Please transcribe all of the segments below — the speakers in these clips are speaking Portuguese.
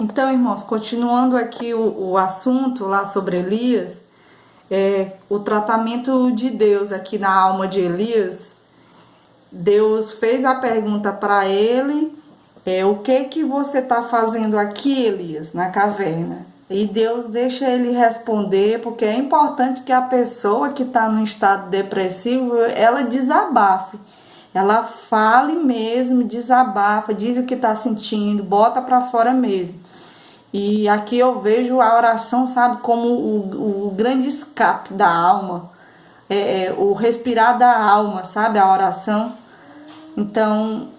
Então, irmãos, continuando aqui o assunto lá sobre Elias, o tratamento de Deus aqui na alma de Elias. Deus fez a pergunta para ele, o que você está fazendo aqui, Elias, na caverna? E Deus deixa ele responder, porque é importante que a pessoa que está no estado depressivo, ela desabafe. Ela fale mesmo, desabafa, diz o que está sentindo, bota para fora mesmo. E aqui eu vejo a oração, sabe, como o grande escape da alma, o respirar da alma, sabe, a oração. Então,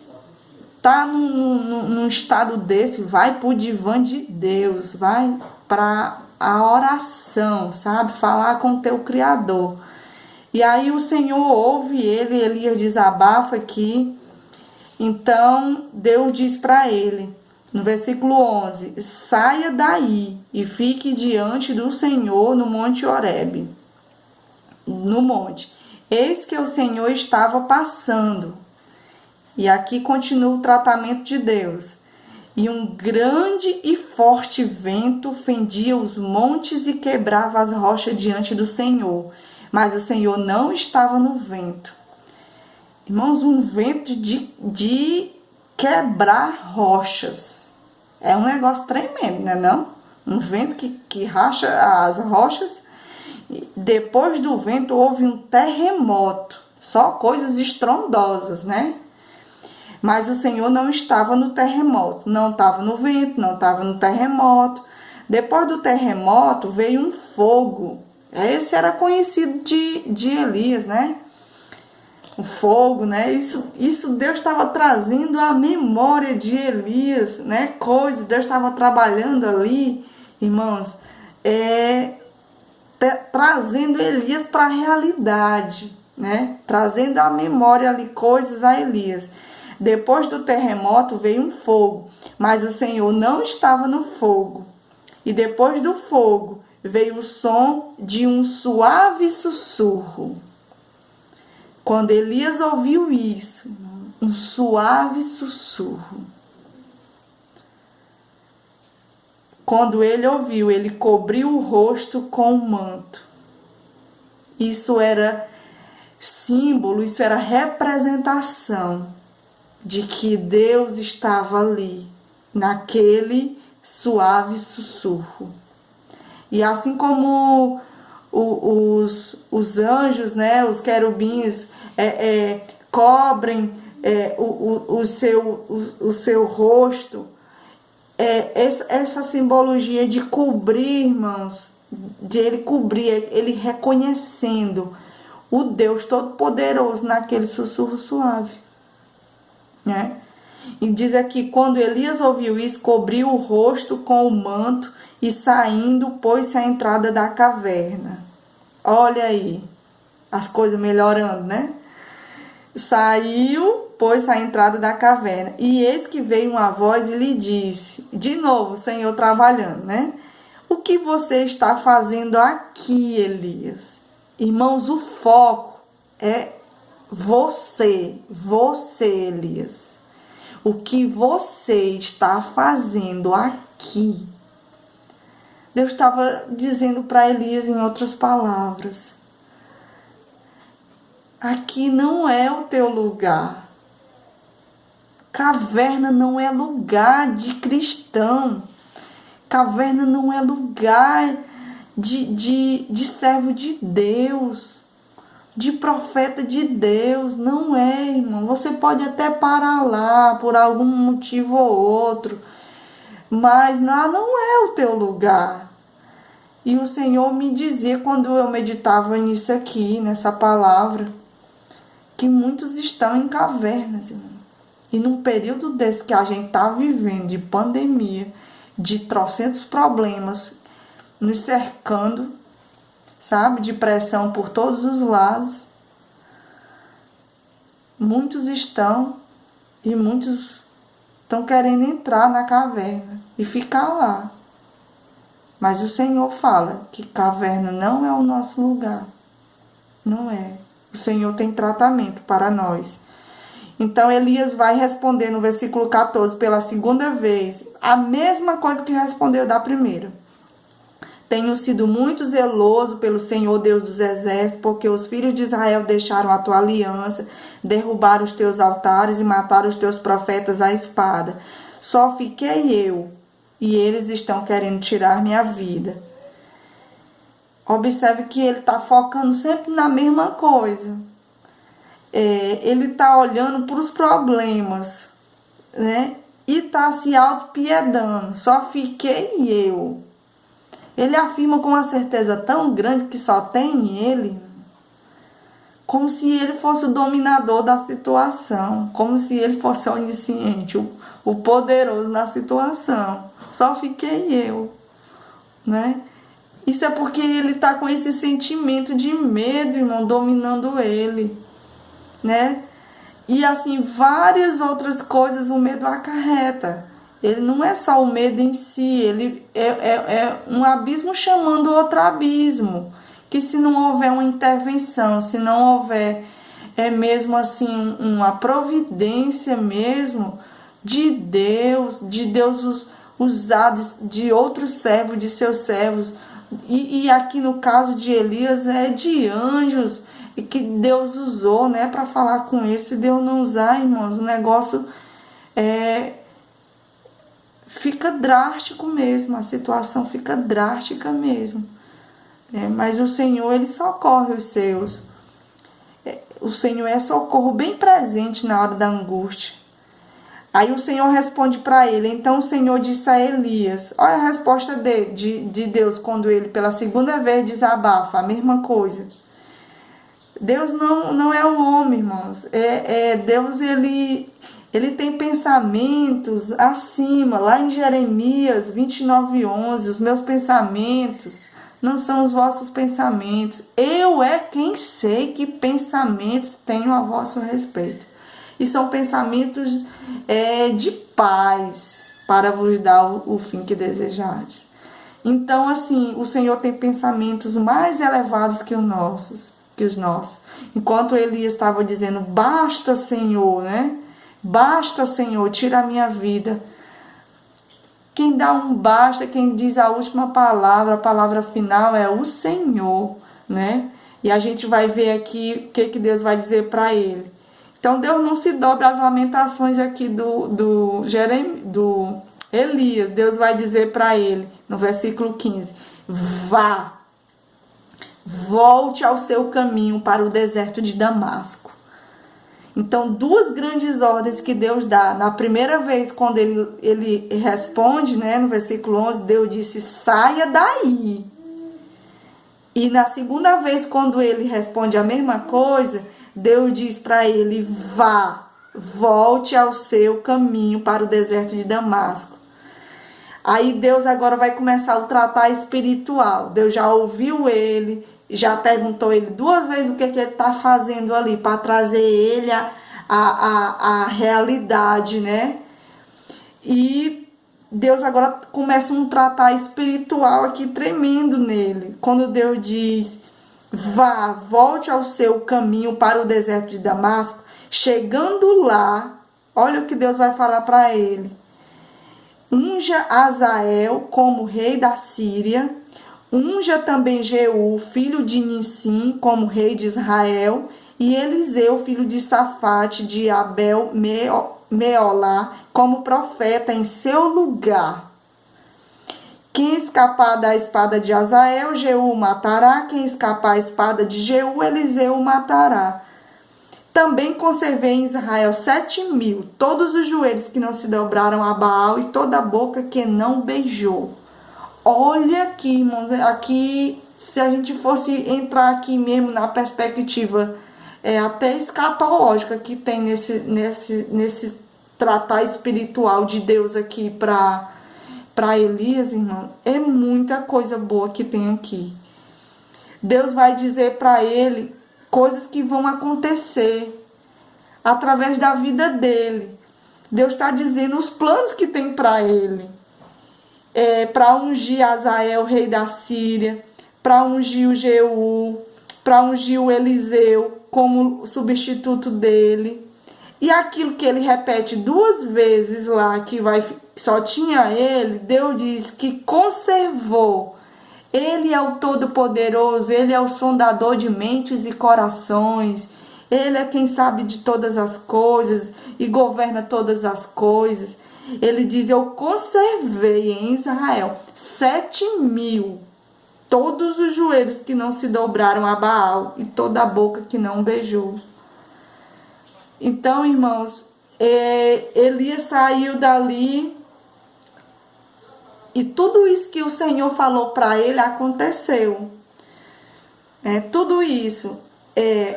tá num estado desse, vai pro divã de Deus, vai para a oração, sabe, falar com o teu Criador. E aí o Senhor ouve ele, Elias desabafa aqui. Então, Deus diz para ele, no versículo 11: saia daí e fique diante do Senhor no monte Horebe. No monte. Eis que o Senhor estava passando. E aqui continua o tratamento de Deus. E um grande e forte vento fendia os montes e quebrava as rochas diante do Senhor. Mas o Senhor não estava no vento. Irmãos, um vento de quebrar rochas. É um negócio tremendo, né não? Um vento que racha as rochas. Depois do vento houve um terremoto. Só coisas estrondosas, né? Mas o Senhor não estava no terremoto. Não estava no vento, não estava no terremoto. Depois do terremoto veio um fogo. Esse era conhecido de Elias, né? O fogo, né? Isso Deus estava trazendo à memória de Elias, né? Coisas, Deus estava trabalhando ali, irmãos, trazendo Elias para a realidade, né? Trazendo à memória ali coisas a Elias. Depois do terremoto veio um fogo, mas o Senhor não estava no fogo. E depois do fogo veio o som de um suave sussurro. Quando Elias ouviu isso, um suave sussurro. Quando ele ouviu, ele cobriu o rosto com um manto. Isso era símbolo, isso era representação de que Deus estava ali, naquele suave sussurro. E assim como os anjos, né, os querubins, cobrem o seu rosto, essa simbologia de cobrir, irmãos, de ele cobrir, ele reconhecendo o Deus Todo-Poderoso naquele sussurro suave, né? E diz aqui, quando Elias ouviu isso, cobriu o rosto com o manto e saindo, pôs-se à entrada da caverna. Olha aí, as coisas melhorando, né? Saiu, pôs-se à entrada da caverna. E eis que veio uma voz e lhe disse, de novo, o Senhor trabalhando, né? O que você está fazendo aqui, Elias? Irmãos, o foco é você, Elias. O que você está fazendo aqui? Deus estava dizendo para Elias em outras palavras: aqui não é o teu lugar. Caverna não é lugar de cristão. Caverna não é lugar de servo de Deus, de profeta de Deus. Não é, irmão. Você pode até parar lá por algum motivo ou outro, mas lá não é o teu lugar. E o Senhor me dizia, quando eu meditava nisso aqui, nessa palavra, que muitos estão em cavernas, irmão. E num período desse que a gente está vivendo, de pandemia, de trocentos problemas nos cercando, sabe, de pressão por todos os lados, muitos estão e muitos estão querendo entrar na caverna e ficar lá. Mas o Senhor fala que caverna não é o nosso lugar. Não é. O Senhor tem tratamento para nós. Então Elias vai responder no versículo 14 pela segunda vez a mesma coisa que respondeu da primeira. Tenho sido muito zeloso pelo Senhor Deus dos exércitos, porque os filhos de Israel deixaram a tua aliança, derrubaram os teus altares e mataram os teus profetas à espada. Só fiquei eu, e eles estão querendo tirar minha vida. Observe que ele está focando sempre na mesma coisa. Ele está olhando para os problemas, né? E está se autopiedando. Só fiquei eu. Ele afirma com uma certeza tão grande que só tem ele, como se ele fosse o dominador da situação, como se ele fosse o onisciente, o poderoso na situação. Só fiquei eu, né? Isso é porque ele está com esse sentimento de medo, irmão, dominando ele, né? E assim, várias outras coisas o medo acarreta. Ele não é só o medo em si, ele é um abismo chamando outro abismo. Que se não houver uma intervenção, se não houver mesmo assim uma providência mesmo de Deus usar de outros servos, de seus servos, e aqui no caso de Elias de anjos que Deus usou, né, para falar com ele. Se Deus não usar, irmãos, o negócio fica drástico mesmo, a situação fica drástica mesmo. Mas o Senhor, ele socorre os seus. O Senhor é socorro bem presente na hora da angústia. Aí o Senhor responde para ele. Então o Senhor disse a Elias, olha a resposta de Deus quando ele pela segunda vez desabafa, a mesma coisa. Deus não é o homem, irmãos. Deus, ele tem pensamentos acima. Lá em Jeremias 29:11, os meus pensamentos não são os vossos pensamentos. Eu quem sei que pensamentos tenho a vosso respeito. E são pensamentos de paz, para vos dar o fim que desejardes. Então, assim, o Senhor tem pensamentos mais elevados que os nossos. Enquanto Elias estava dizendo, basta, Senhor, né? Basta, Senhor, tira a minha vida. Quem dá um basta, quem diz a última palavra, a palavra final é o Senhor, né? E a gente vai ver aqui o que Deus vai dizer para ele. Então, Deus não se dobra às lamentações aqui do Elias. Deus vai dizer para ele, no versículo 15, vá, volte ao seu caminho para o deserto de Damasco. Então, duas grandes ordens que Deus dá. Na primeira vez, quando ele responde, né, no versículo 11, Deus disse, saia daí. E na segunda vez, quando ele responde a mesma coisa, Deus diz para ele, vá, volte ao seu caminho para o deserto de Damasco. Aí Deus agora vai começar o tratar espiritual. Deus já ouviu ele, já perguntou ele duas vezes o que ele está fazendo ali, para trazer ele a realidade, né? E Deus agora começa um tratar espiritual aqui tremendo nele. Quando Deus diz, vá, volte ao seu caminho para o deserto de Damasco, chegando lá, olha o que Deus vai falar para ele. Unja Azael como rei da Síria, unja também Jeú, filho de Nissim, como rei de Israel, e Eliseu, filho de Safate, de Abel Meolá, como profeta em seu lugar. Quem escapar da espada de Azael, Jeú matará. Quem escapar da espada de Jeú, Eliseu matará. Também conservei em Israel 7.000, todos os joelhos que não se dobraram a Baal e toda a boca que não beijou. Olha aqui, irmãos, aqui, se a gente fosse entrar aqui mesmo na perspectiva até escatológica que tem nesse tratar espiritual de Deus aqui para Elias, irmão, é muita coisa boa que tem aqui. Deus vai dizer para ele coisas que vão acontecer através da vida dele. Deus está dizendo os planos que tem para ele. Para ungir Azael, rei da Síria, para ungir o Jeú, para ungir o Eliseu como substituto dele. E aquilo que ele repete 2 vezes lá, que só tinha ele, Deus diz que conservou. Ele é o Todo-Poderoso, Ele é o sondador de mentes e corações. Ele é quem sabe de todas as coisas e governa todas as coisas. Ele diz, eu conservei em Israel 7.000, todos os joelhos que não se dobraram a Baal e toda a boca que não beijou. Então, irmãos, Elias saiu dali e tudo isso que o Senhor falou para ele aconteceu. Tudo isso.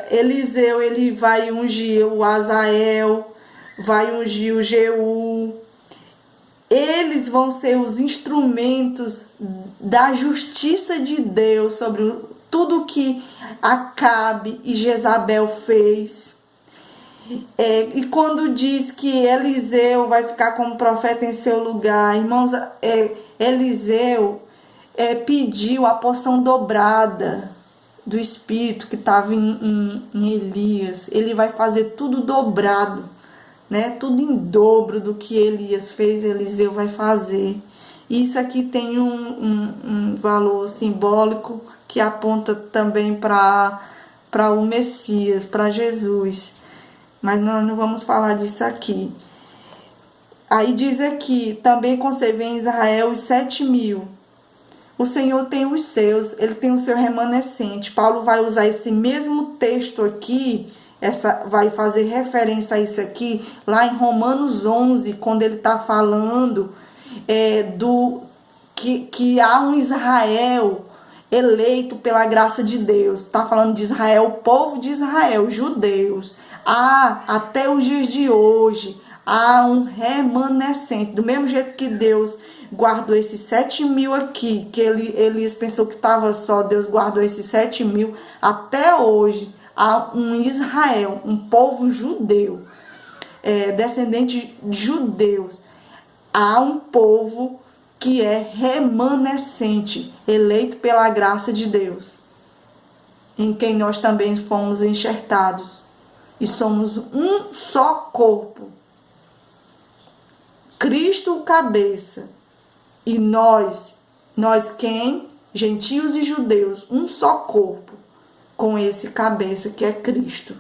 Eliseu, ele vai ungir o Azael, vai ungir o Jeú. Eles vão ser os instrumentos da justiça de Deus sobre tudo que Acabe e Jezabel fez. E quando diz que Eliseu vai ficar como profeta em seu lugar, irmãos, Eliseu pediu a porção dobrada do Espírito que estava em Elias. Ele vai fazer tudo dobrado, né? Tudo em dobro do que Elias fez, Eliseu vai fazer. Isso aqui tem um valor simbólico que aponta também para o Messias, para Jesus. Mas nós não vamos falar disso aqui. Aí diz aqui, também conservei em Israel os 7.000. O Senhor tem os seus, Ele tem o seu remanescente. Paulo vai usar esse mesmo texto aqui, vai fazer referência a isso aqui, lá em Romanos 11, quando ele está falando que há um Israel eleito pela graça de Deus. Está falando de Israel, o povo de Israel, judeus. Até os dias de hoje, há um remanescente. Do mesmo jeito que Deus guardou esses 7.000 aqui, que Elias pensou que estava só, Deus guardou esses 7.000. Até hoje, há um Israel, um povo judeu, descendente de judeus. Há um povo que é remanescente, eleito pela graça de Deus, em quem nós também fomos enxertados. E somos um só corpo. Cristo o cabeça. E nós quem? Gentios e judeus, um só corpo. Com esse cabeça que é Cristo.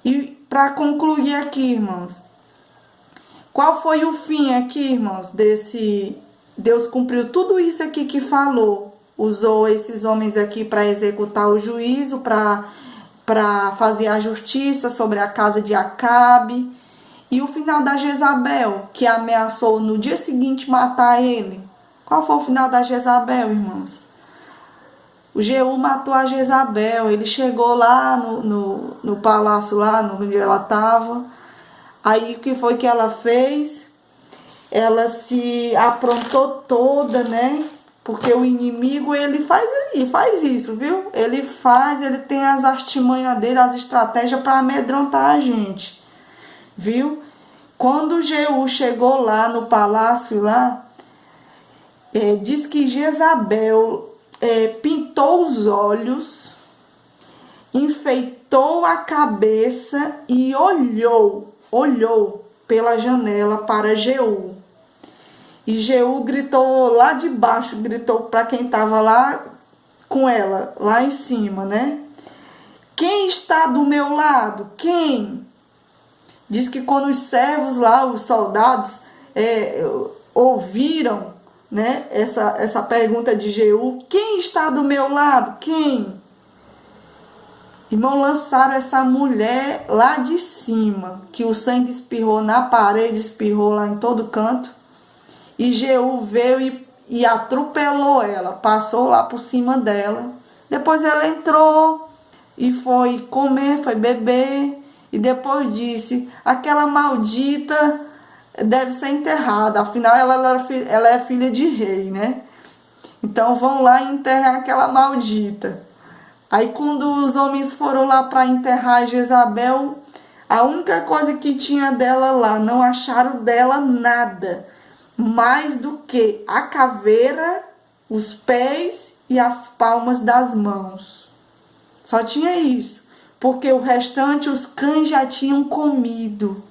E para concluir aqui, irmãos. Qual foi o fim aqui, irmãos, Deus cumpriu tudo isso aqui que falou. Usou esses homens aqui para executar o juízo, para fazer a justiça sobre a casa de Acabe. E o final da Jezabel, que ameaçou no dia seguinte matar ele. Qual foi o final da Jezabel, irmãos? O Jeú matou a Jezabel. Ele chegou lá no palácio, lá onde ela estava. Aí o que foi que ela fez? Ela se aprontou toda, né? Porque o inimigo, ele faz isso, viu? Ele tem as artimanhas dele, as estratégias para amedrontar a gente, viu? Quando Jeú chegou lá no palácio, lá, diz que Jezabel pintou os olhos, enfeitou a cabeça e olhou pela janela para Jeú. E Jeú gritou lá de baixo, gritou para quem estava lá com ela, lá em cima, né? Quem está do meu lado? Quem? Diz que quando os servos lá, os soldados, ouviram, né, essa pergunta de Jeú, quem está do meu lado? Quem? Irmão, lançaram essa mulher lá de cima, que o sangue espirrou na parede, espirrou lá em todo canto. E Jeú veio e atropelou ela, passou lá por cima dela. Depois ela entrou e foi comer, foi beber. E depois disse, aquela maldita deve ser enterrada. Afinal, ela é filha de rei, né? Então vão lá e enterrar aquela maldita. Aí quando os homens foram lá para enterrar Jezabel, a única coisa que tinha dela lá, não acharam dela nada. Mais do que a caveira, os pés e as palmas das mãos. Só tinha isso. porque o restante os cães já tinham comido,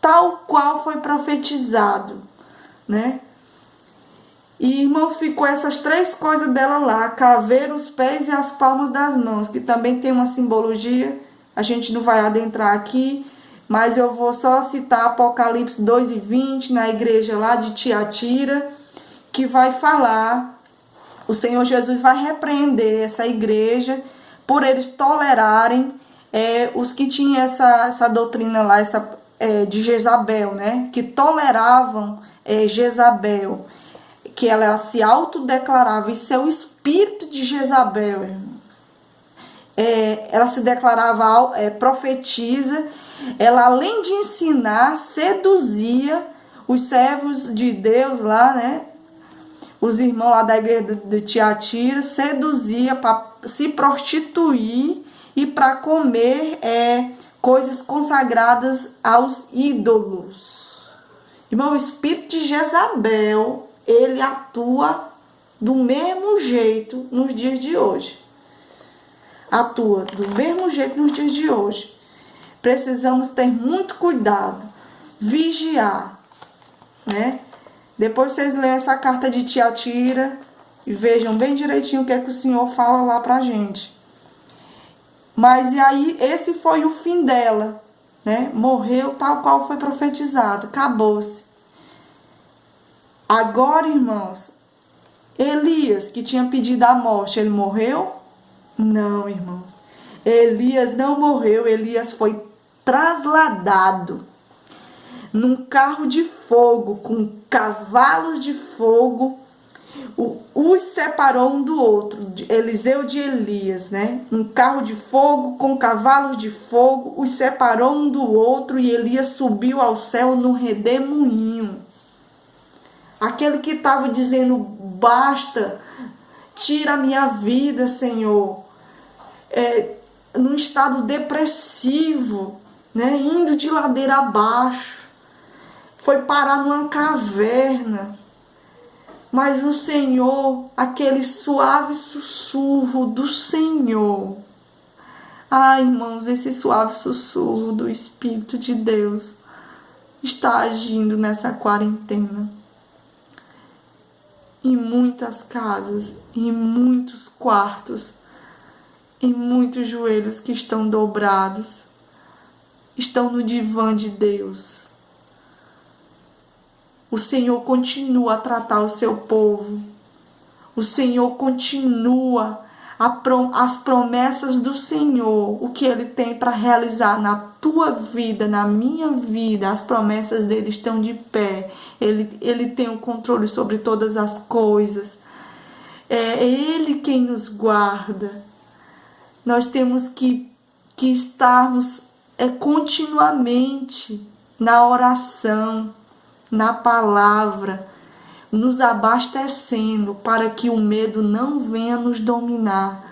tal qual foi profetizado, né? E, irmãos, ficou essas 3 coisas dela lá: caveira, os pés e as palmas das mãos, que também tem uma simbologia, a gente não vai adentrar aqui, mas eu vou só citar Apocalipse 2:20, na igreja lá de Tiatira, que vai falar, o Senhor Jesus vai repreender essa igreja por eles tolerarem os que tinham essa doutrina lá, de Jezabel, né? Que toleravam Jezabel, que ela se autodeclarava, isso é o espírito de Jezabel, irmão. Ela se declarava profetisa, ela além de ensinar, seduzia os servos de Deus lá, né? Os irmãos lá da igreja de Tiatira, seduzia para se prostituir e para comer coisas consagradas aos ídolos. Irmão, o espírito de Jezabel, ele atua do mesmo jeito nos dias de hoje. Atua do mesmo jeito nos dias de hoje. Precisamos ter muito cuidado, vigiar, né? Depois vocês leem essa carta de Tiatira e vejam bem direitinho o que é que o Senhor fala lá pra gente. Mas e aí, esse foi o fim dela, né? Morreu tal qual foi profetizado, acabou-se. Agora, irmãos, Elias, que tinha pedido a morte, ele morreu? Não, irmãos. Elias não morreu, Elias foi trasladado num carro de fogo, com cavalos de fogo, os separou um do outro, Eliseu de Elias, né? Um carro de fogo com cavalos de fogo, os separou um do outro, e Elias subiu ao céu num redemoinho. Aquele que estava dizendo, basta, tira a minha vida, Senhor, num estado depressivo, né? Indo de ladeira abaixo, foi parar numa caverna. Mas o Senhor, aquele suave sussurro do Senhor. Ah, irmãos, esse suave sussurro do Espírito de Deus está agindo nessa quarentena. Em muitas casas, em muitos quartos, em muitos joelhos que estão dobrados, estão no divã de Deus. O Senhor continua a tratar o seu povo. O Senhor continua as promessas do Senhor, o que Ele tem para realizar na tua vida, na minha vida. As promessas dele estão de pé. Ele tem o controle sobre todas as coisas. É Ele quem nos guarda. Nós temos que estarmos continuamente na oração, na palavra, nos abastecendo para que o medo não venha nos dominar.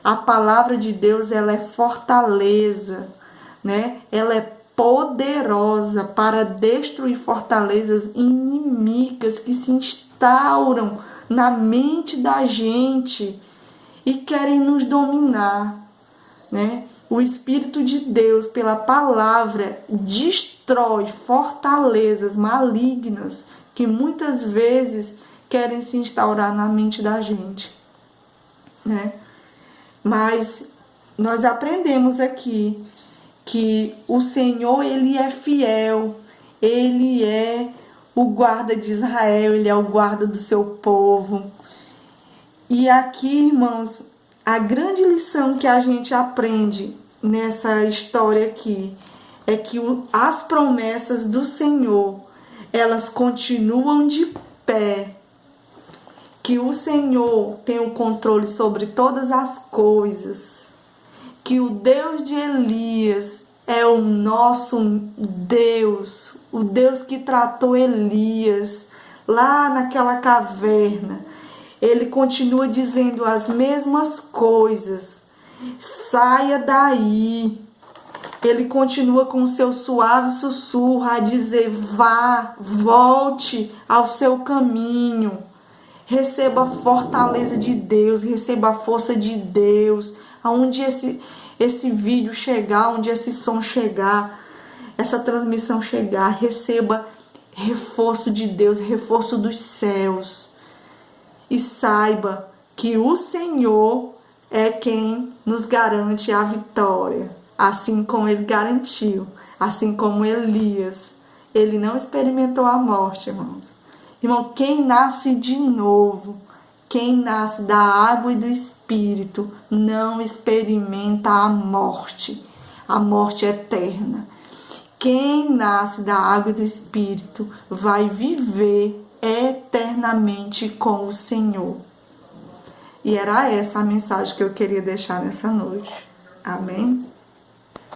A palavra de Deus, ela é fortaleza, né? Ela é poderosa para destruir fortalezas inimigas que se instauram na mente da gente e querem nos dominar, né? O Espírito de Deus, pela palavra, destrói fortalezas malignas que muitas vezes querem se instaurar na mente da gente, né? Mas nós aprendemos aqui que o Senhor, Ele é fiel, Ele é o guarda de Israel, Ele é o guarda do seu povo. E aqui, irmãos, a grande lição que a gente aprende nessa história aqui é que as promessas do Senhor, elas continuam de pé. Que o Senhor tem o controle sobre todas as coisas. Que o Deus de Elias é o nosso Deus, o Deus que tratou Elias lá naquela caverna. Ele continua dizendo as mesmas coisas. Saia daí. Ele continua com o seu suave sussurro a dizer, vá, volte ao seu caminho. Receba a fortaleza de Deus, receba a força de Deus. Onde esse vídeo chegar, onde esse som chegar, essa transmissão chegar, receba reforço de Deus, reforço dos céus. E saiba que o Senhor é quem nos garante a vitória, assim como Ele garantiu, assim como Elias. Ele não experimentou a morte, irmãos. Irmão, quem nasce de novo, quem nasce da água e do Espírito, não experimenta a morte eterna. Quem nasce da água e do Espírito vai viver eternamente com o Senhor. E era essa a mensagem que eu queria deixar nessa noite. Amém?